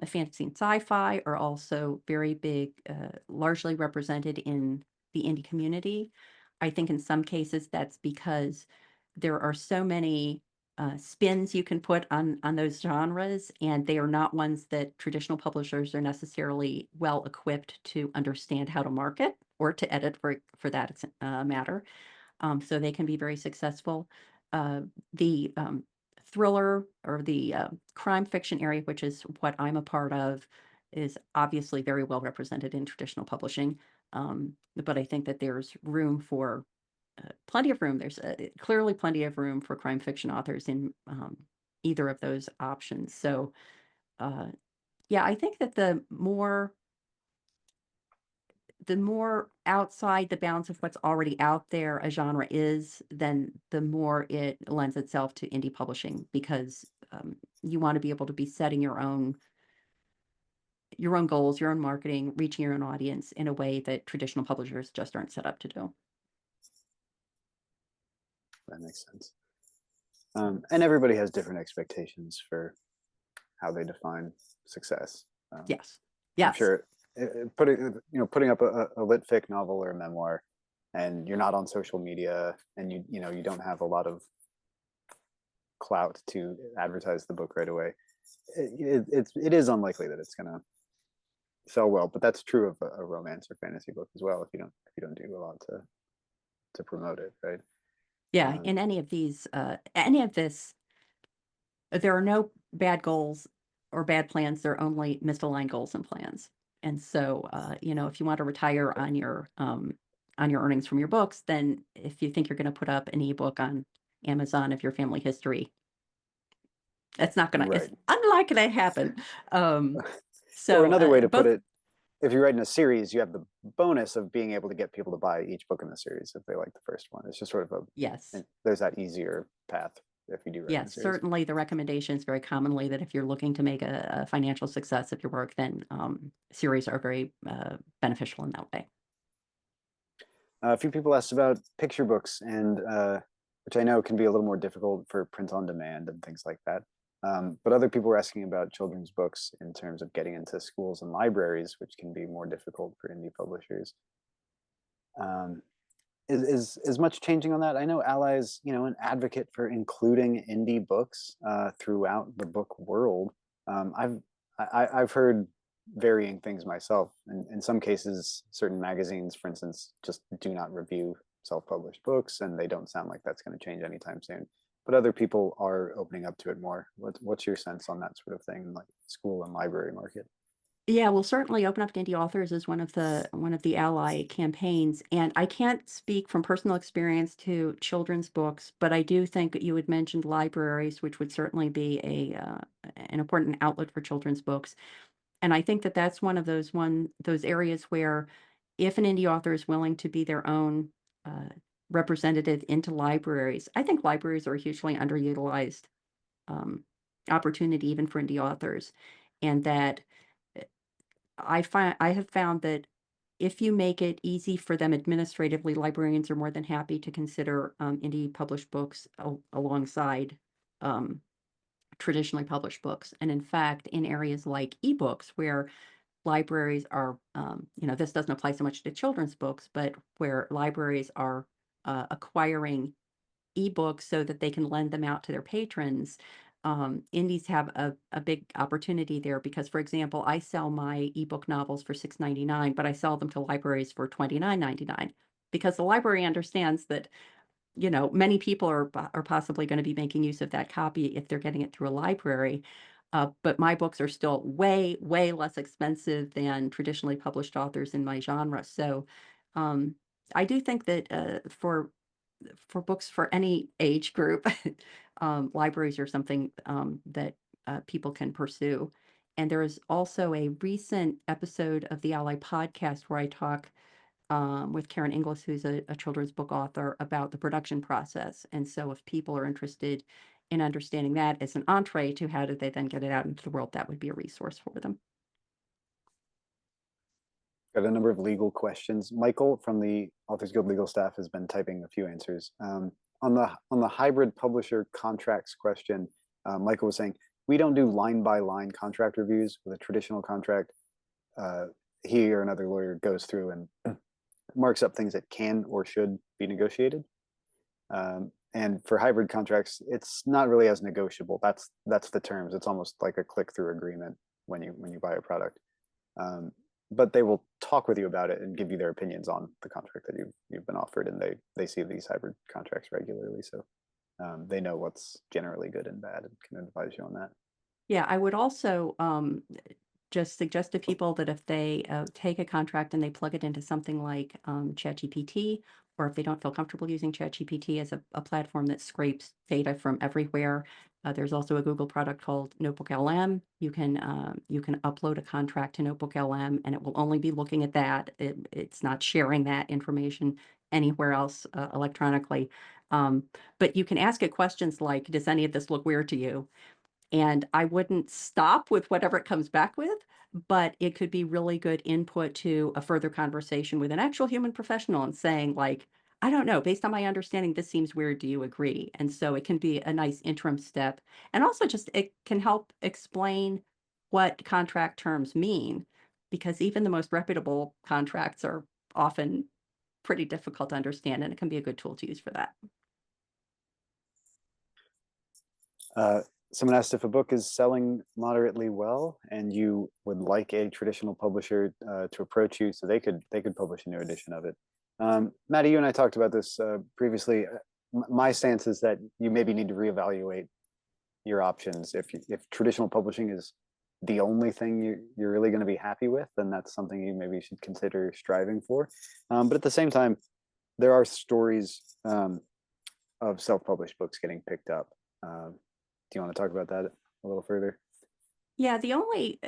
fantasy and sci-fi are also very big, largely represented in the indie community. I think in some cases that's because there are so many spins you can put on those genres, and they are not ones that traditional publishers are necessarily well equipped to understand how to market or to edit for that matter. So they can be very successful. The thriller or the crime fiction area, which is what I'm a part of, is obviously very well represented in traditional publishing. But I think that there's room for plenty of room. There's clearly plenty of room for crime fiction authors in either of those options. So, uh, yeah, I think that the more outside the bounds of what's already out there a genre is, then the more it lends itself to indie publishing because you want to be able to be setting your own goals, your own marketing, reaching your own audience in a way that traditional publishers just aren't set up to do. That makes sense. And everybody has different expectations for how they define success. Um, Yes. I'm Yes. sure putting up a lit fic novel or a memoir, and you're not on social media, and you don't have a lot of clout to advertise the book right away. It is unlikely that it's gonna sell well, but that's true of a romance or fantasy book as well. If you don't do a lot to promote it, right? Yeah. Um, In any of this, there are no bad goals or bad plans. There are only misaligned goals and plans. And so, if you want to retire on your earnings from your books, then if you think you're going to put up an ebook on Amazon of your family history, it's right. unlikely to happen. Um, Or so another way to put both, it, if you're writing a series, you have the bonus of being able to get people to buy each book in the series if they like the first one. It's just sort of yes. there's that easier path if you do write in a Yes, series. certainly the recommendation is very commonly that if you're looking to make a financial success of your work, then series are very beneficial in that way. A few people asked about picture books, and which I know can be a little more difficult for print on demand and things like that. But other people were asking about children's books in terms of getting into schools and libraries, which can be more difficult for indie publishers. Um, is much changing on that? I know ALLi is an advocate for including indie books throughout the book world. I've heard varying things myself. In some cases, certain magazines, for instance, just do not review self-published books, and they don't sound like that's going to change anytime soon. But other people are opening up to it more. What's your sense on that sort of thing, like school and library market? Yeah, we'll certainly open up to indie authors as one of the ALLi campaigns. And I can't speak from personal experience to children's books, but I do think that you had mentioned libraries, which would certainly be an important outlet for children's books. And I think that that's one of those areas where if an indie author is willing to be their own uh, representative into libraries, I think libraries are a hugely underutilized um, opportunity even for indie authors, and that I have found that if you make it easy for them administratively, librarians are more than happy to consider indie published books alongside um, traditionally published books. And in fact, in areas like ebooks, where libraries are, this doesn't apply so much to children's books, but where libraries are acquiring ebooks so that they can lend them out to their patrons. Indies have a big opportunity there because, for example, I sell my ebook novels for $6.99, but I sell them to libraries for $29.99 because the library understands that many people are possibly going to be making use of that copy if they're getting it through a library. But my books are still way, way less expensive than traditionally published authors in my genre. So um, I do think that for books for any age group, libraries are something that people can pursue. And there is also a recent episode of the ALLi podcast where I talk with Karen Inglis, who's a children's book author, about the production process. And so, if people are interested in understanding that as an entree to how do they then get it out into the world, that would be a resource for them. Got a number of legal questions. Michael from the Authors Guild legal staff has been typing a few answers. On the hybrid publisher contracts question, Michael was saying we don't do line by line contract reviews with a traditional contract. Uh, he or another lawyer goes through and marks up things that can or should be negotiated. And for hybrid contracts, it's not really as negotiable. That's the terms. It's almost like a click through agreement when you buy a product. Um, but they will talk with you about it and give you their opinions on the contract that you've been offered, and they see these hybrid contracts regularly, so they know what's generally good and bad and can advise you on that. Yeah, I would also just suggest to people that if they take a contract and they plug it into something like ChatGPT, or if they don't feel comfortable using ChatGPT as a platform that scrapes data from everywhere, there's also a Google product called Notebook LM. You can upload a contract to Notebook LM, and it will only be looking at that. It's not sharing that information anywhere else electronically. Um, but you can ask it questions like, "Does any of this look weird to you?" And I wouldn't stop with whatever it comes back with, but it could be really good input to a further conversation with an actual human professional and saying, like, I don't know, based on my understanding, this seems weird. Do you agree? And so it can be a nice interim step. And also just it can help explain what contract terms mean, because even the most reputable contracts are often pretty difficult to understand, and it can be a good tool to use for that. Uh, Someone asked if a book is selling moderately well and you would like a traditional publisher to approach you so they could publish a new edition of it. Maddie, you and I talked about this previously. My stance is that you maybe need to reevaluate your options. If traditional publishing is the only thing you're really going to be happy with, then that's something you maybe should consider striving for. But at the same time, there are stories of self-published books getting picked up. Do you want to talk about that a little further? Yeah, the only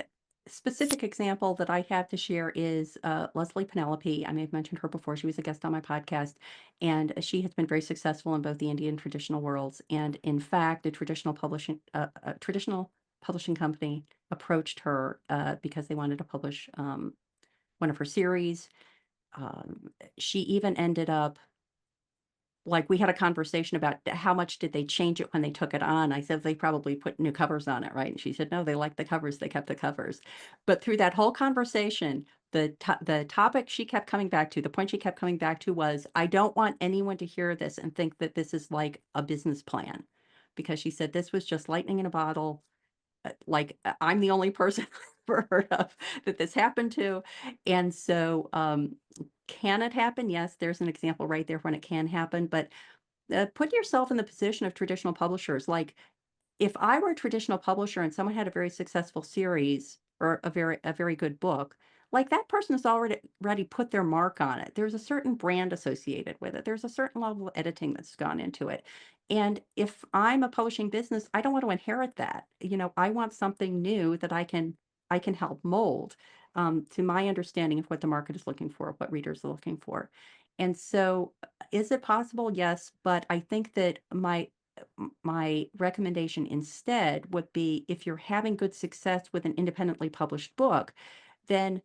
specific example that I have to share is Leslie Penelope. I may have mentioned her before. She was a guest on my podcast, and she has been very successful in both the Indian traditional worlds. And in fact, a traditional publishing company approached her because they wanted to publish one of her series. She even ended up like, we had a conversation about how much did they change it when they took it on. I said, "They probably put new covers on it, right?" And she said, "No, they liked the covers, they kept the covers." But through that whole conversation, the topic she kept coming back to, the point she kept coming back to was, "I don't want anyone to hear this and think that this is like a business plan." Because she said, "This was just lightning in a bottle. I'm the only person I've ever heard of that this happened to." And so, can it happen? Yes, there's an example right there when it can happen, but put yourself in the position of traditional publishers. Like, if I were a traditional publisher and someone had a very successful series or a very good book, like that person has already put their mark on it. There's a certain brand associated with it. There's a certain level of editing that's gone into it. And if I'm a publishing business, I don't want to inherit that. I want something new that I can help mold to my understanding of what the market is looking for, what readers are looking for. And so, is it possible? Yes, but I think that my recommendation instead would be if you're having good success with an independently published book, then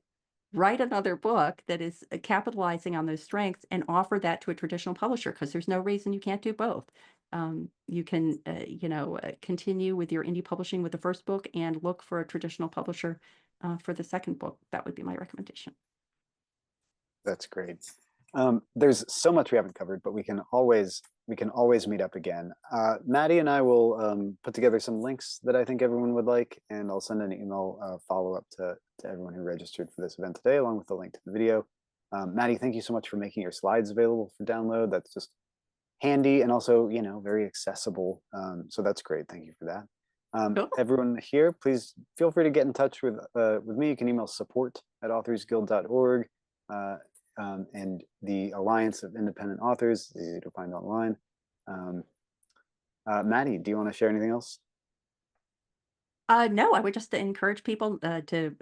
write another book that is capitalizing on those strengths and offer that to a traditional publisher because there's no reason you can't do both. You can, continue with your indie publishing with the first book and look for a traditional publisher for the second book. That would be my recommendation. That's great. There's so much we haven't covered, but we can always meet up again. Maddie and I will put together some links that I think everyone would like, and I'll send an email follow up to everyone who registered for this event today, along with the link to the video. Maddie, thank you so much for making your slides available for download. That's just handy and also very accessible. So that's great. Thank you for that. Cool. Everyone here, please feel free to get in touch with me. You can email support@authorsguild.org. And the Alliance of Independent Authors is easy to find online. Um, Maddie, do you want to share anything else? No, I would just encourage people to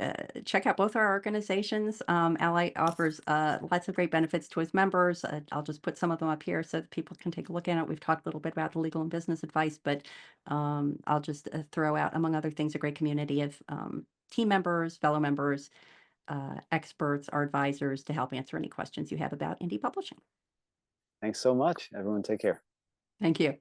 check out both our organizations. ALLi offers lots of great benefits to its members. I'll just put some of them up here so that people can take a look at it. We've talked a little bit about the legal and business advice, but I'll just throw out, among other things, a great community of team members, fellow members, experts, our advisors to help answer any questions you have about indie publishing. Thanks so much. Everyone, take care. Thank you.